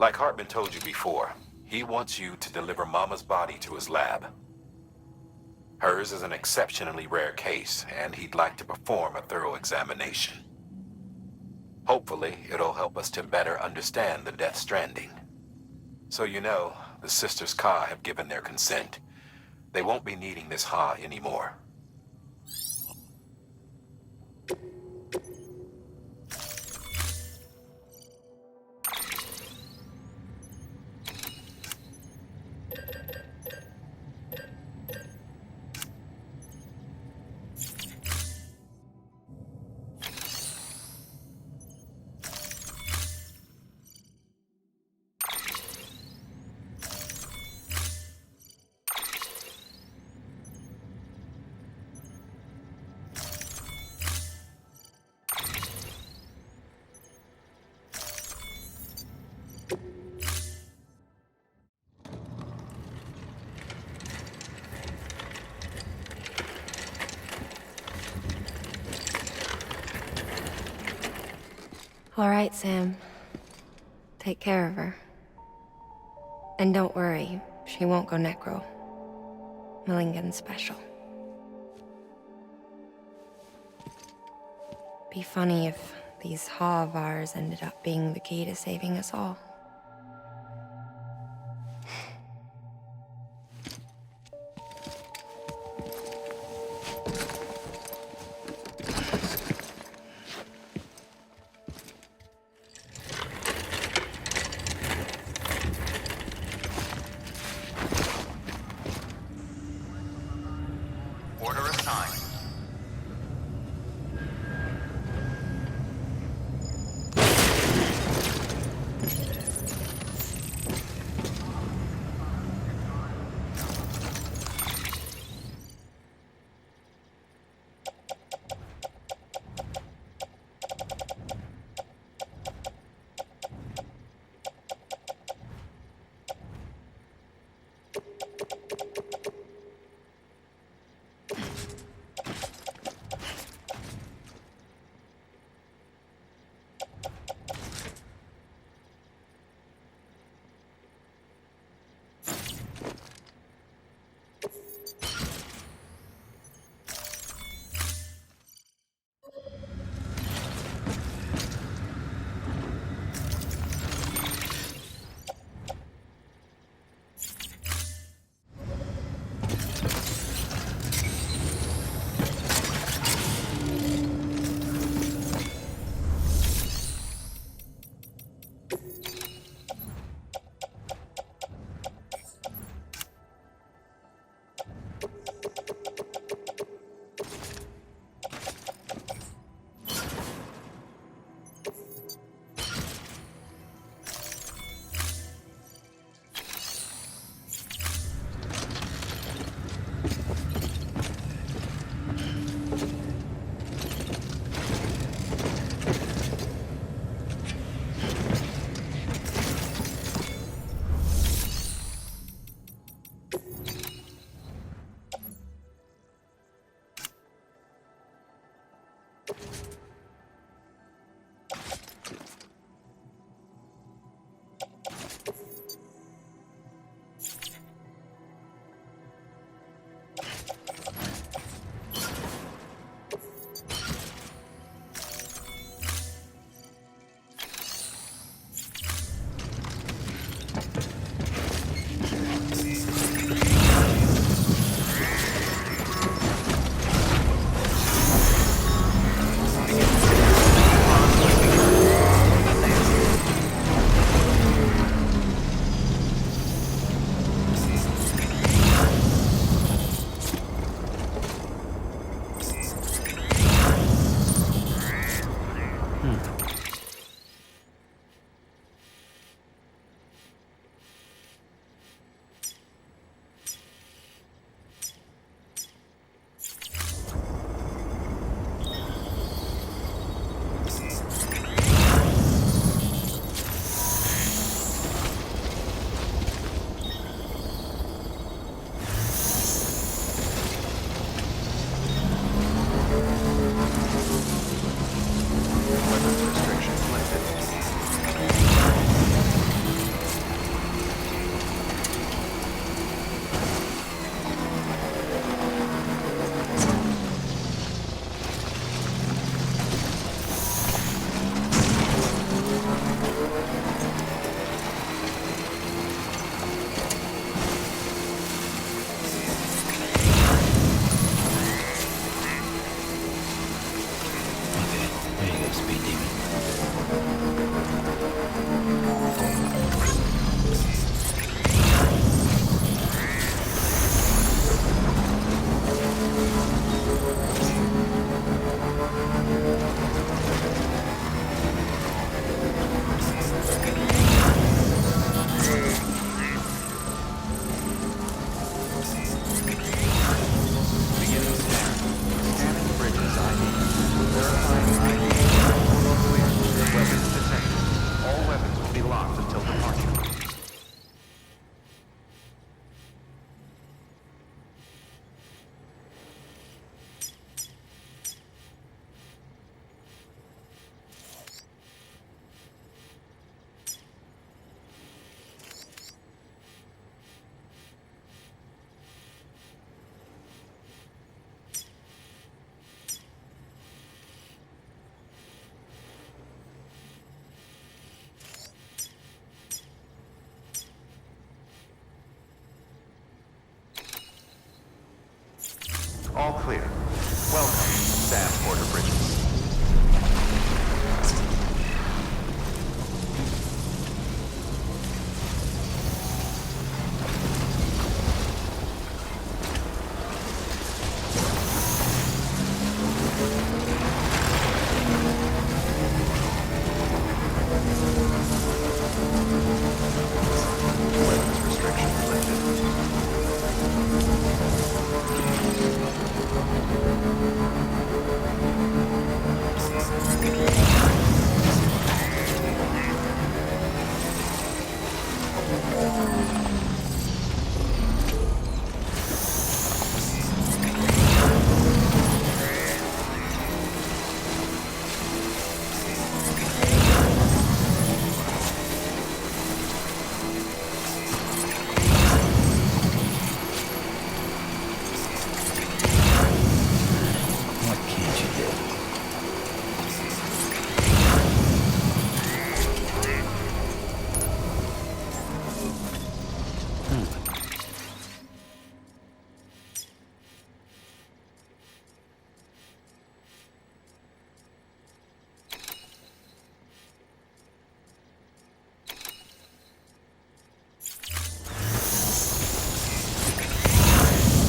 Like Heartman told you before, he wants you to deliver Mama's body to his lab. Hers is an exceptionally rare case, and he'd like to perform a thorough examination. Hopefully, it'll help us to better understand the Death Stranding. So you know, the Sisters Ka have given their consent. They won't be needing this Ha anymore. All right, Sam. Take care of her. And don't worry, she won't go necro. Millingen's special. Be funny if these Ha of ours ended up being the key to saving us all. Order assigned. All clear. Welcome, Sam Porter Bridges. Weapons restrictions lifted. What can't you do?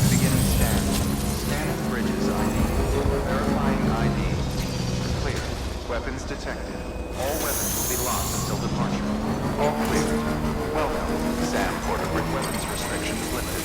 Beginning scan. Scanning Bridges ID. Verifying ID. Clear. Weapons detected. All weapons will be locked until departure. All clear. Welcome, Sam Porter Bridge. Weapons restrictions limited.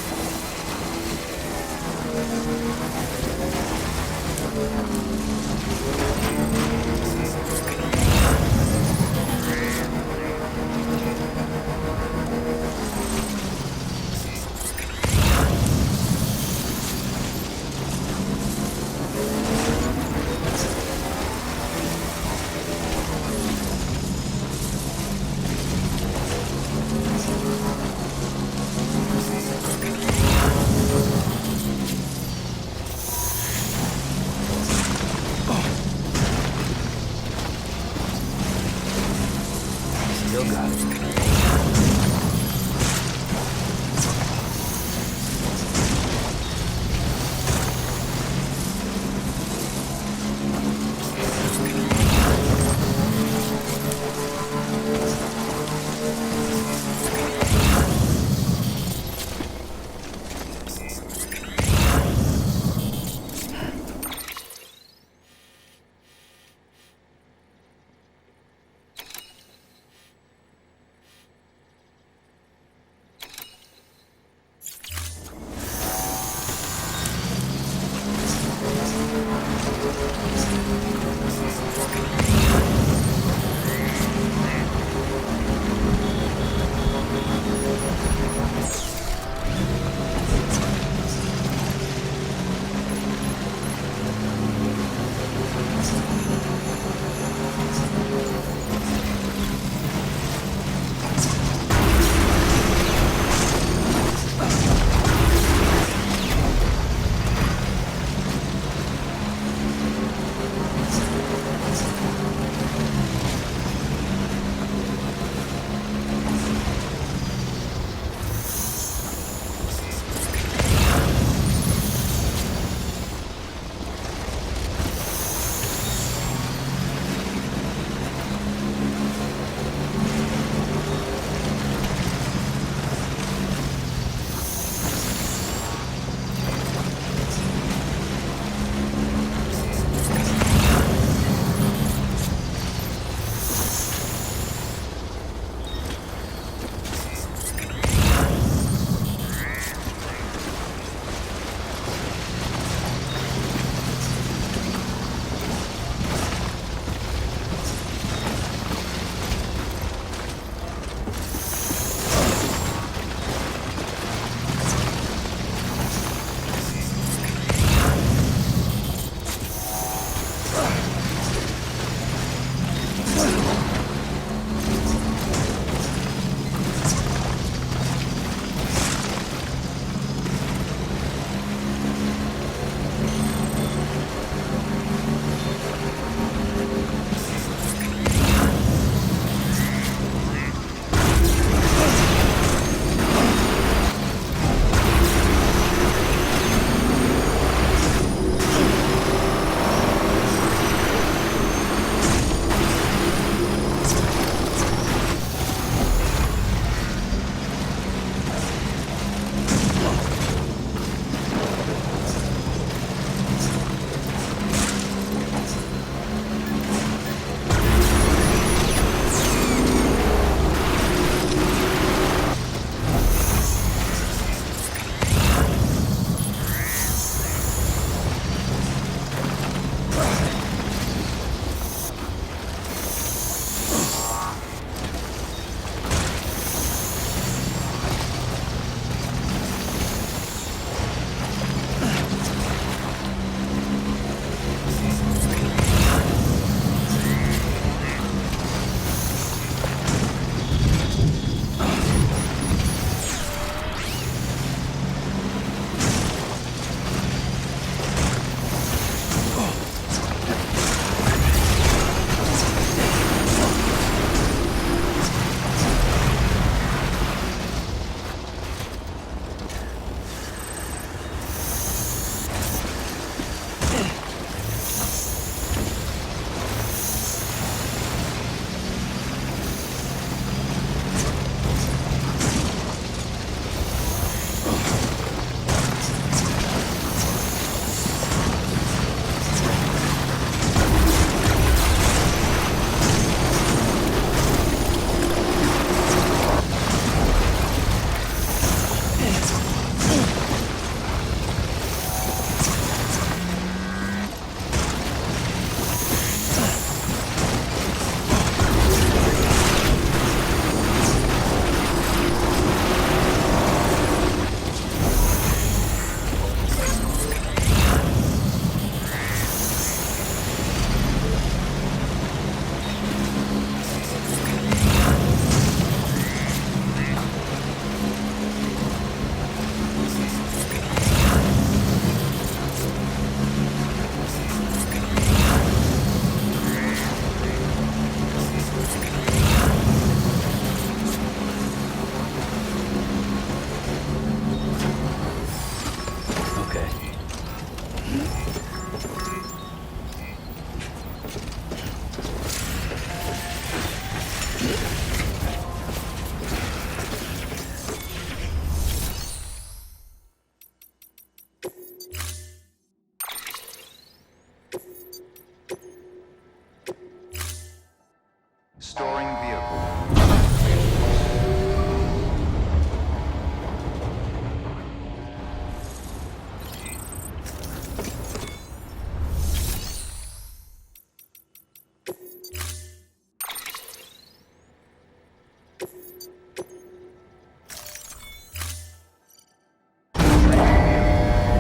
Storing vehicle.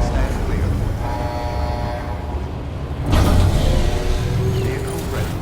Stand clear. Vehicle ready.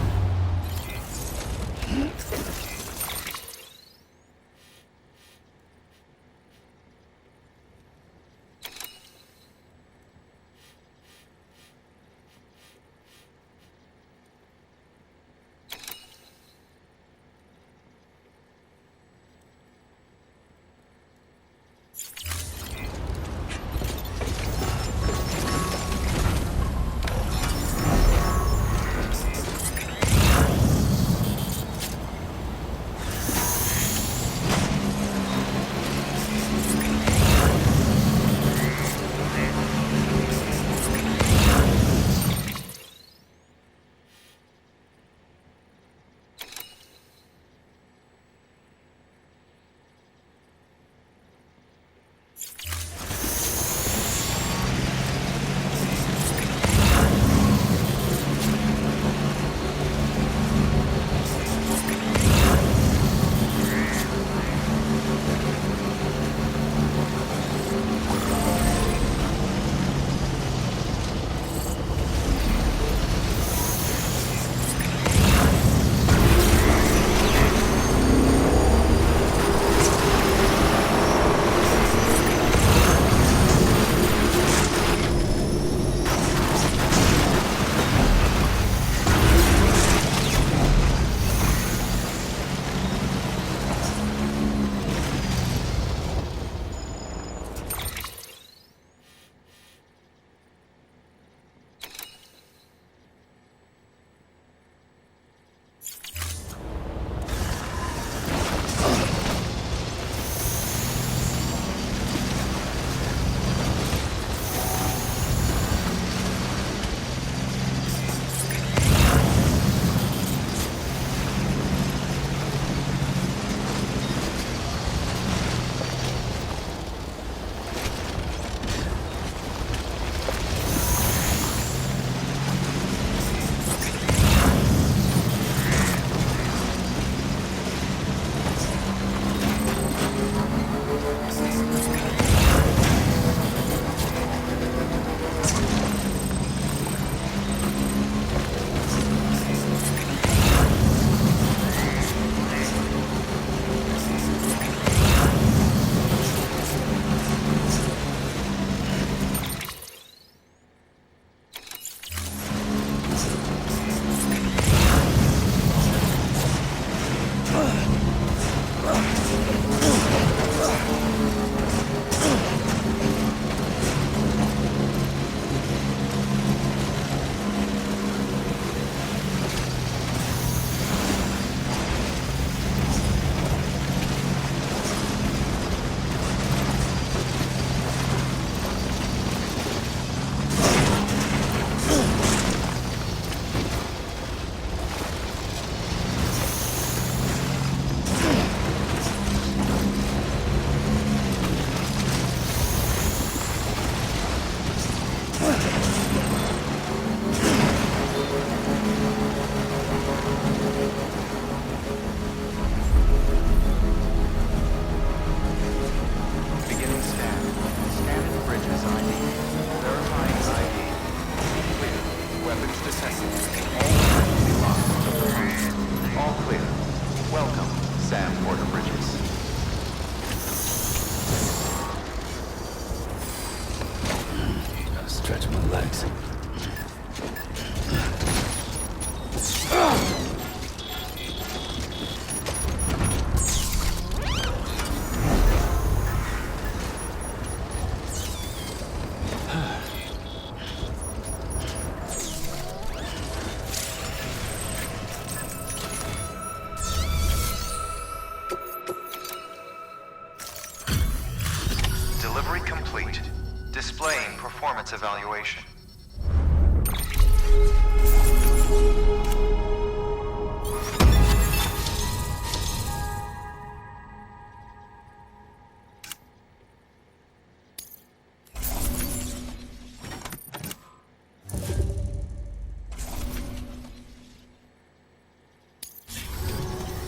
evaluation.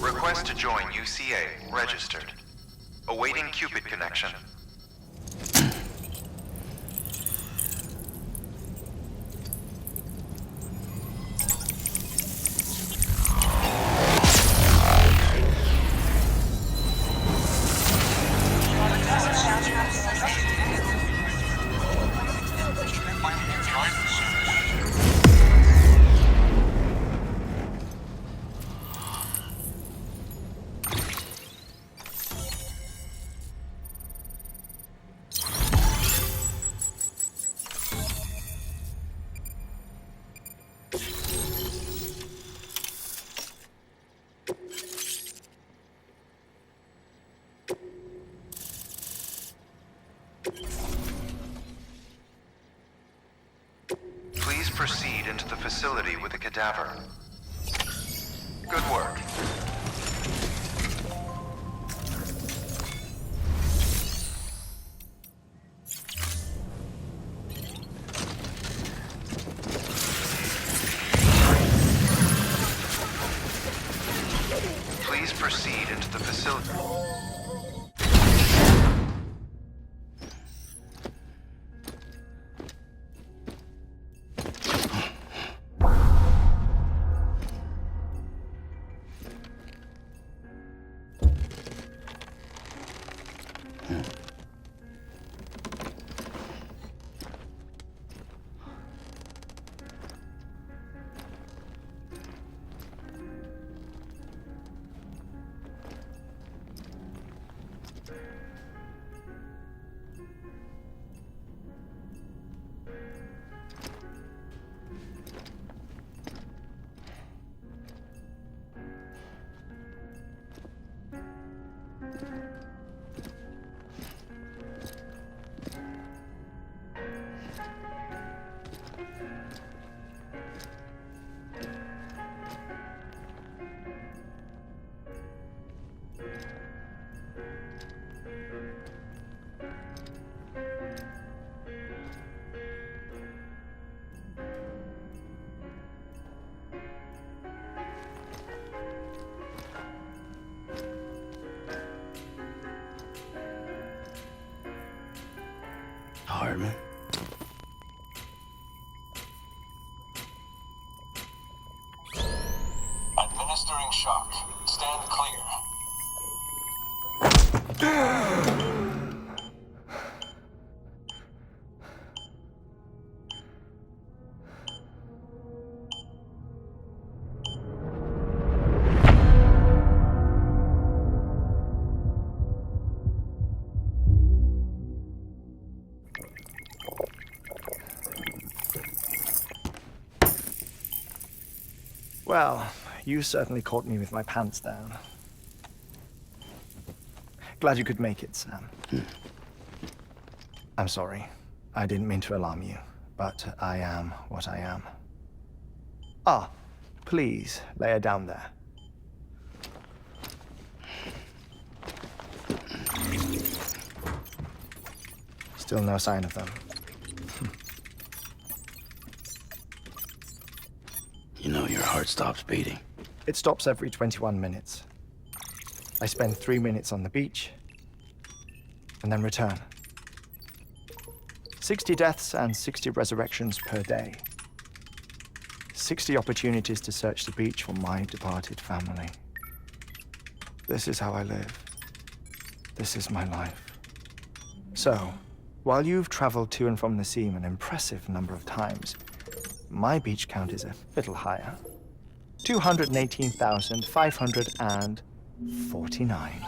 Request to join UCA. Registered. Awaiting Cupid connection. Please proceed into the facility with the cadaver. Good work. Please proceed into the facility. Heartman. Administering shock. Stand clear. Well, you certainly caught me with my pants down. Glad you could make it, Sam. I'm sorry. I didn't mean to alarm you, but I am what I am. Ah, please, lay her down there. Still no sign of them. You know your heart stops beating. It stops every 21 minutes. I spend 3 minutes on the beach, and then return. 60 deaths and 60 resurrections per day. 60 opportunities to search the beach for my departed family. This is how I live. This is my life. So, while you've traveled to and from the scene an impressive number of times, my beach count is a little higher. 218,549.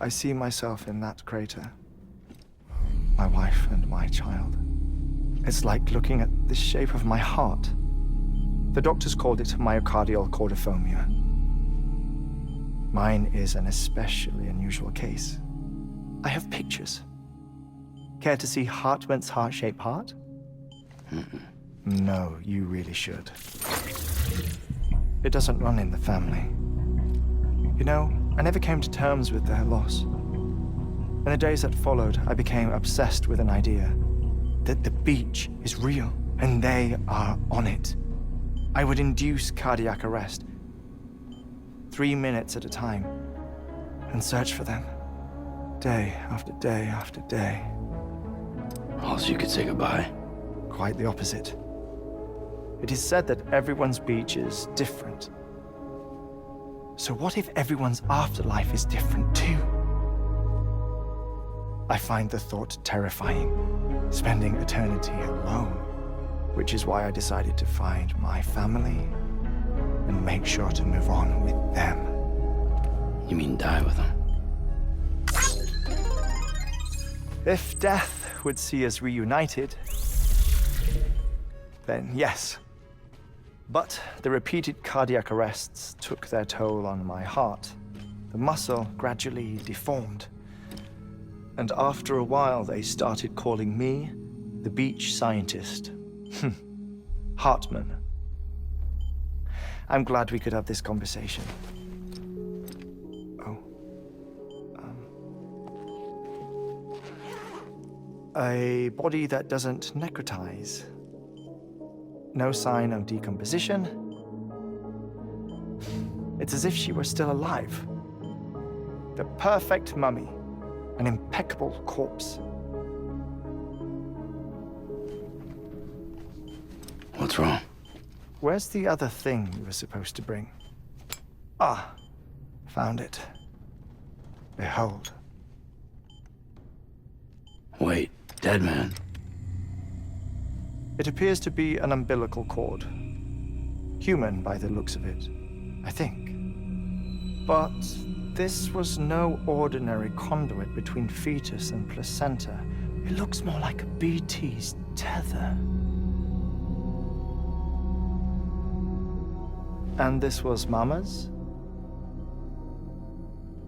I see myself in that crater. My wife and my child. It's like looking at the shape of my heart. The doctors called it myocardial cordiformia. Mine is an especially unusual case. I have pictures. Care to see Heartman's heart-shaped heart? No, you really should. It doesn't run in the family. You know, I never came to terms with their loss. In the days that followed, I became obsessed with an idea that the beach is real and they are on it. I would induce cardiac arrest, 3 minutes at a time, and search for them, day after day after day. Also, you could say goodbye. Quite the opposite. It is said that everyone's beach is different. So what if everyone's afterlife is different too? I find the thought terrifying, spending eternity alone, which is why I decided to find my family and make sure to move on with them. You mean die with them? If death would see us reunited, then yes. But the repeated cardiac arrests took their toll on my heart. The muscle gradually deformed. And after a while, they started calling me the beach scientist. Heartman. I'm glad we could have this conversation. Oh. A body that doesn't necrotize. No sign of decomposition. It's as if she were still alive. The perfect mummy. An impeccable corpse. What's wrong? Where's the other thing you were supposed to bring? Ah, found it. Behold. Wait, dead man. It appears to be an umbilical cord. Human by the looks of it, I think. But this was no ordinary conduit between fetus and placenta. It looks more like a BT's tether. And this was Mama's?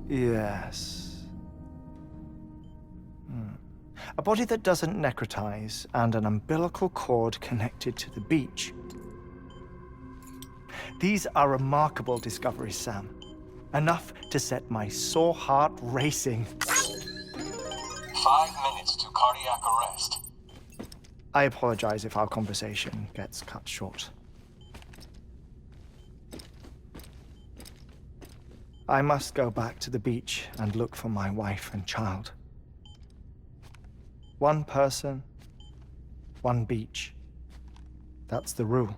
Yes. A body that doesn't necrotize and an umbilical cord connected to the beach. These are remarkable discoveries, Sam. Enough to set my sore heart racing. 5 minutes to cardiac arrest. I apologize if our conversation gets cut short. I must go back to the beach and look for my wife and child. One person, one beach. That's the rule.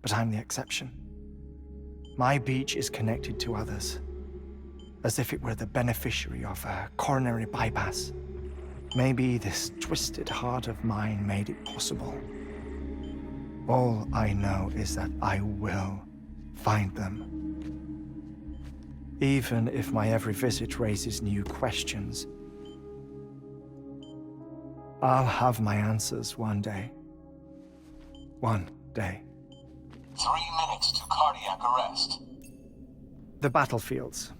But I'm the exception. My beach is connected to others, as if it were the beneficiary of a coronary bypass. Maybe this twisted heart of mine made it possible. All I know is that I will find them. Even if my every visit raises new questions, I'll have my answers one day. One day. 3 minutes to cardiac arrest. The battlefields.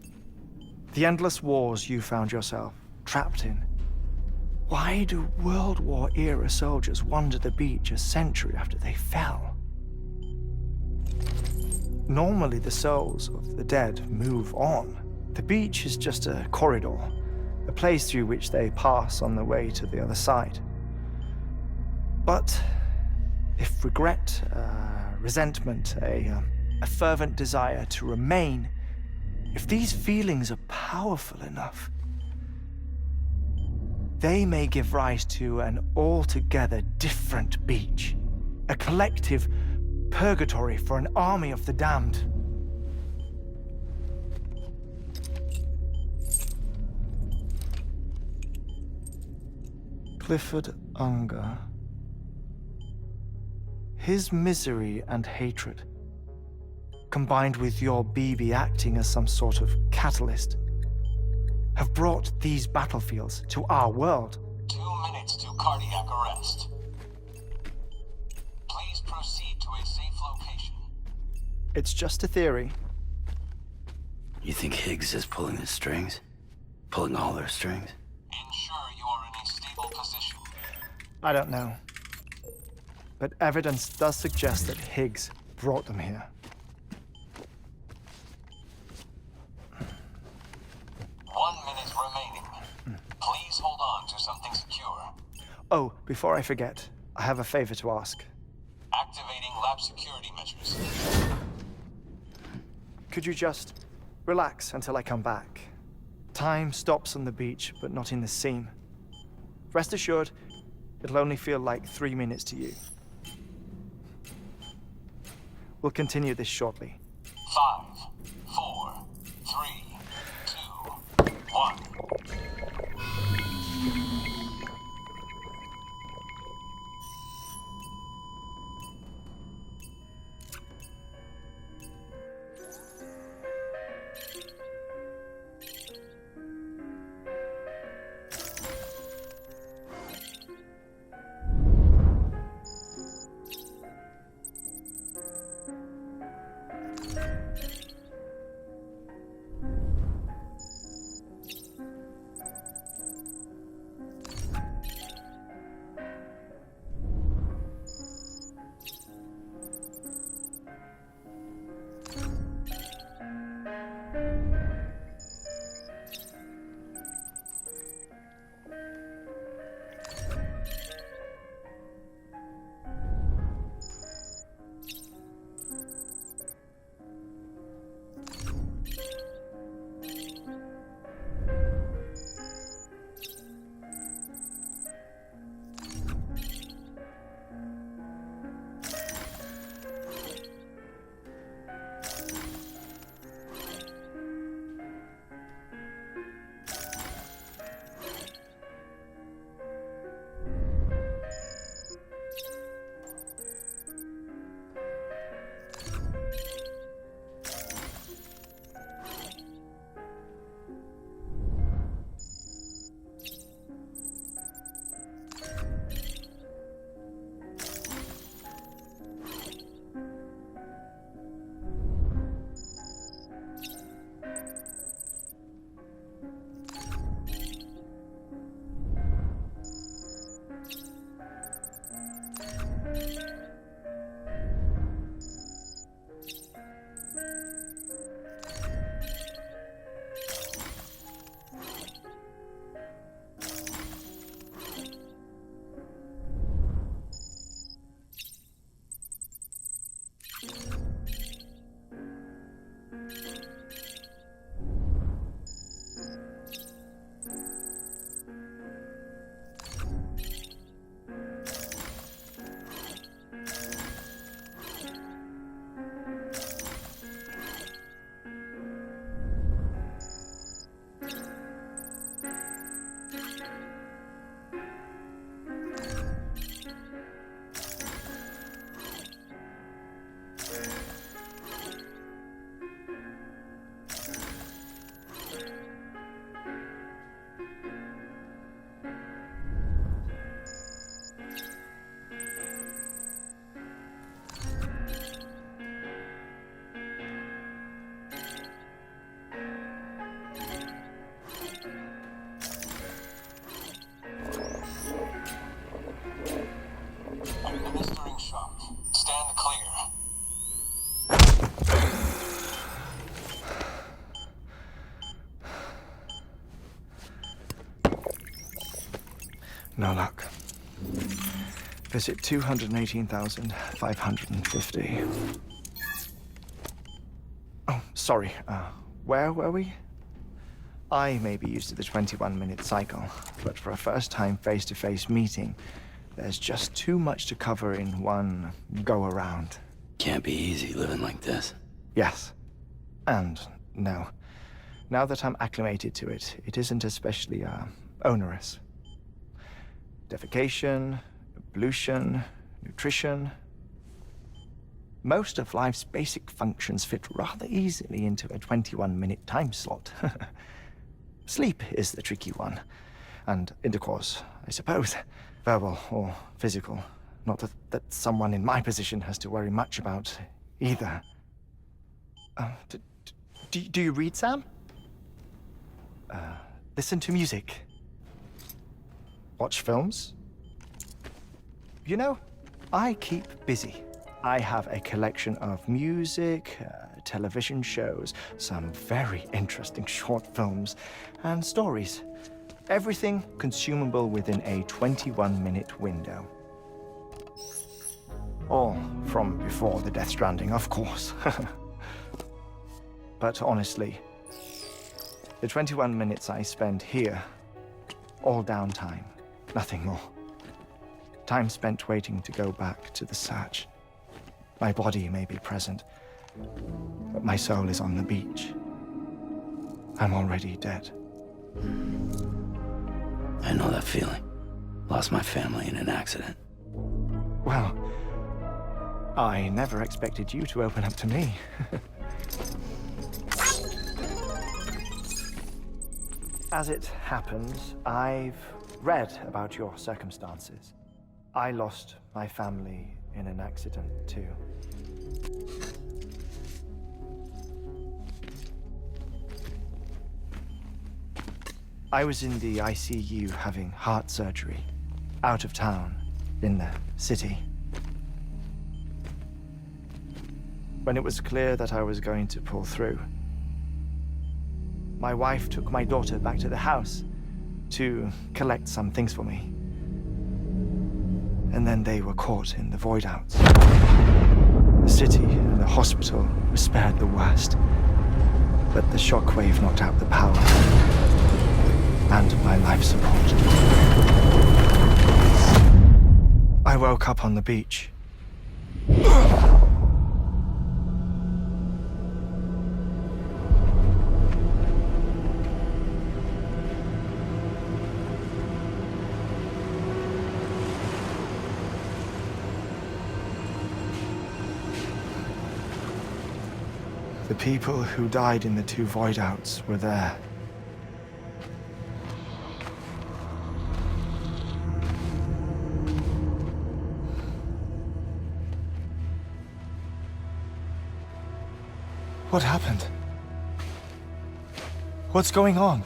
The endless wars you found yourself trapped in. Why do World War-era soldiers wander the beach a century after they fell? Normally, the souls of the dead move on. The beach is just a corridor, a place through which they pass on the way to the other side. But if regret, resentment, a fervent desire to remain, if these feelings are powerful enough, they may give rise to an altogether different beach, a collective purgatory for an army of the damned. Clifford Unger. His misery and hatred, combined with your BB acting as some sort of catalyst, have brought these battlefields to our world. 2 minutes to cardiac arrest. Please proceed to a safe It's just a theory. You think Higgs is pulling the strings? Pulling all their strings? Ensure you are in a stable position. I don't know. But evidence does suggest that Higgs brought them here. 1 minute remaining. Please hold on to something secure. Oh, before I forget, I have a favor to ask. Activating lab security measures. Could you just relax until I come back? Time stops on the beach, but not in the scene. Rest assured, it'll only feel like 3 minutes to you. We'll continue this shortly. 5, 4, 3, 2, 1. Administering shock. Stand clear. No luck. Visit 218,550. Oh, sorry. Where were we? I may be used to the 21-minute cycle, but for a first-time face-to-face meeting, there's just too much to cover in one go-around. Can't be easy living like this. Yes. And no. Now that I'm acclimated to it, it isn't especially, onerous. Defecation, ablution, nutrition. Most of life's basic functions fit rather easily into a 21-minute time slot. Sleep is the tricky one. And intercourse, I suppose. Verbal or physical. Not that someone in my position has to worry much about either. Do you read, Sam? Listen to music. Watch films? You know, I keep busy. I have a collection of music, television shows, some very interesting short films, and stories. Everything consumable within a 21-minute window. All from before the Death Stranding, of course. But honestly, the 21 minutes I spend here, all downtime, nothing more. Time spent waiting to go back to the search. My body may be present, but my soul is on the beach. I'm already dead. I know that feeling. Lost my family in an accident. Well, I never expected you to open up to me. As it happens, I've read about your circumstances. I lost my family in an accident, too. I was in the ICU having heart surgery, out of town, in the city. When it was clear that I was going to pull through, my wife took my daughter back to the house to collect some things for me. And then they were caught in the void outs. The city and the hospital were spared the worst, but the shockwave knocked out the power and my life support. I woke up on the beach. The people who died in the 2 void outs were there. What happened? What's going on?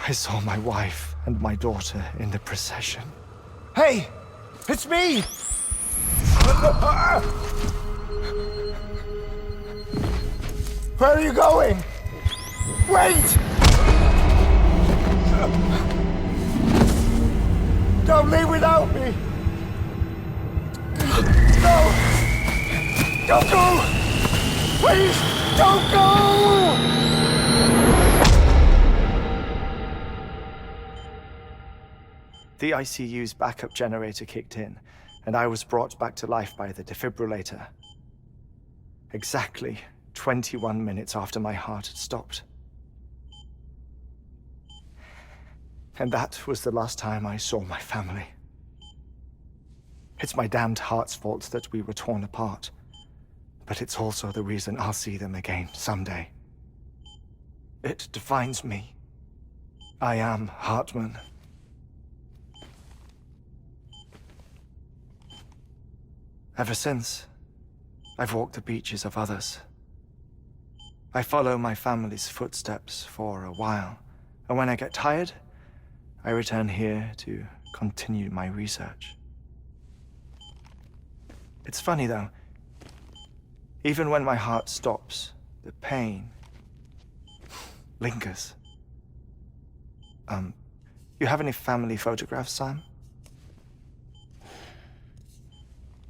I saw my wife and my daughter in the procession. Hey! It's me! Where are you going? Wait! Don't leave without me! No! Don't go! Please, don't go! The ICU's backup generator kicked in, and I was brought back to life by the defibrillator. Exactly 21 minutes after my heart had stopped. And that was the last time I saw my family. It's my damned heart's fault that we were torn apart, but it's also the reason I'll see them again someday. It defines me. I am Heartman. Ever since, I've walked the beaches of others. I follow my family's footsteps for a while, and when I get tired, I return here to continue my research. It's funny though, even when my heart stops, the pain lingers. You have any family photographs, Sam?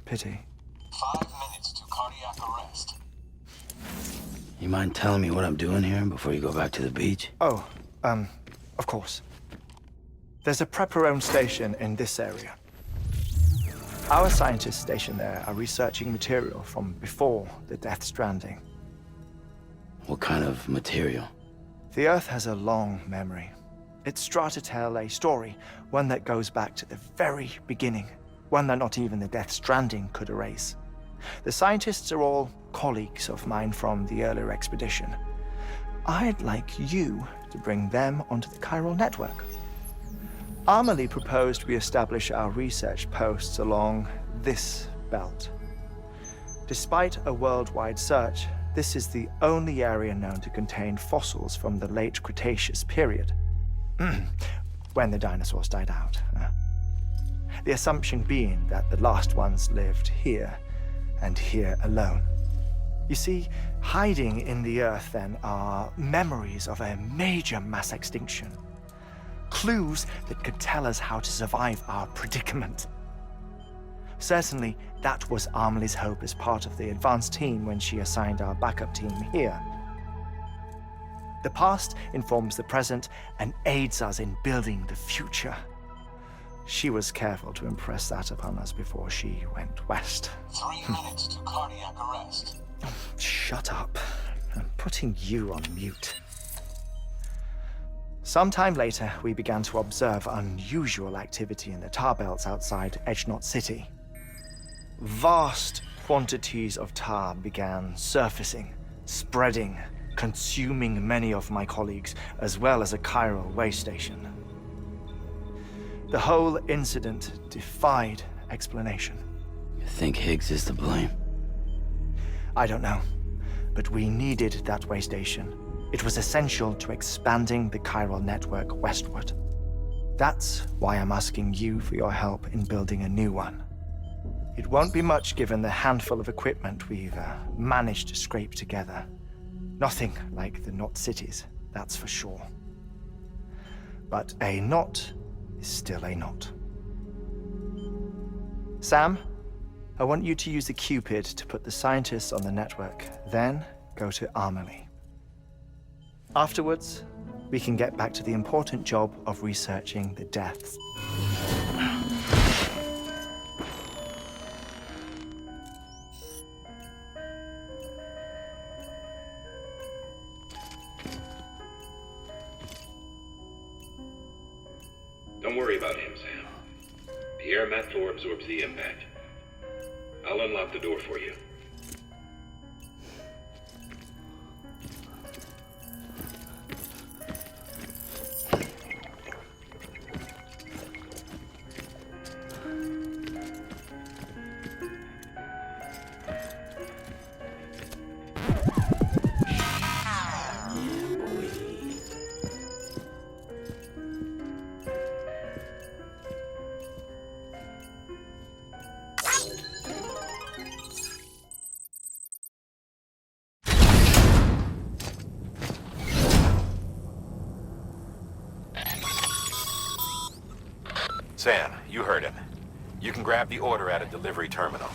Pity. 5 minutes to cardiac arrest. You mind telling me what I'm doing here before you go back to the beach? Oh, of course. There's a Prepper-owned station in this area. Our scientists stationed there are researching material from before the Death Stranding. What kind of material? The Earth has a long memory. It's trying to tell a story, one that goes back to the very beginning, one that not even the Death Stranding could erase. The scientists are all colleagues of mine from the earlier expedition. I'd like you to bring them onto the chiral network. Amelie proposed we establish our research posts along this belt. Despite a worldwide search, this is the only area known to contain fossils from the late Cretaceous period, when the dinosaurs died out. The assumption being that the last ones lived here, and here alone. You see, hiding in the earth then are memories of a major mass extinction. Clues that could tell us how to survive our predicament. Certainly, that was Amelie's hope as part of the advanced team when she assigned our backup team here. The past informs the present and aids us in building the future. She was careful to impress that upon us before she went west. 3 minutes to cardiac arrest. Shut up. I'm putting you on mute. Sometime later, we began to observe unusual activity in the tar belts outside Edgenot City. Vast quantities of tar began surfacing, spreading, consuming many of my colleagues, as well as a chiral way station. The whole incident defied explanation. You think Higgs is to blame? I don't know, but we needed that way station. It was essential to expanding the chiral network westward. That's why I'm asking you for your help in building a new one. It won't be much given the handful of equipment we've managed to scrape together. Nothing like the knot cities, that's for sure. But a knot is still a knot. Sam, I want you to use the Cupid to put the scientists on the network, then go to Amelie. Afterwards, we can get back to the important job of researching the deaths. Don't worry about him, Sam. The air mat floor absorbs the impact. I'll unlock the door for you. Sam, you heard him. You can grab the order at a delivery terminal.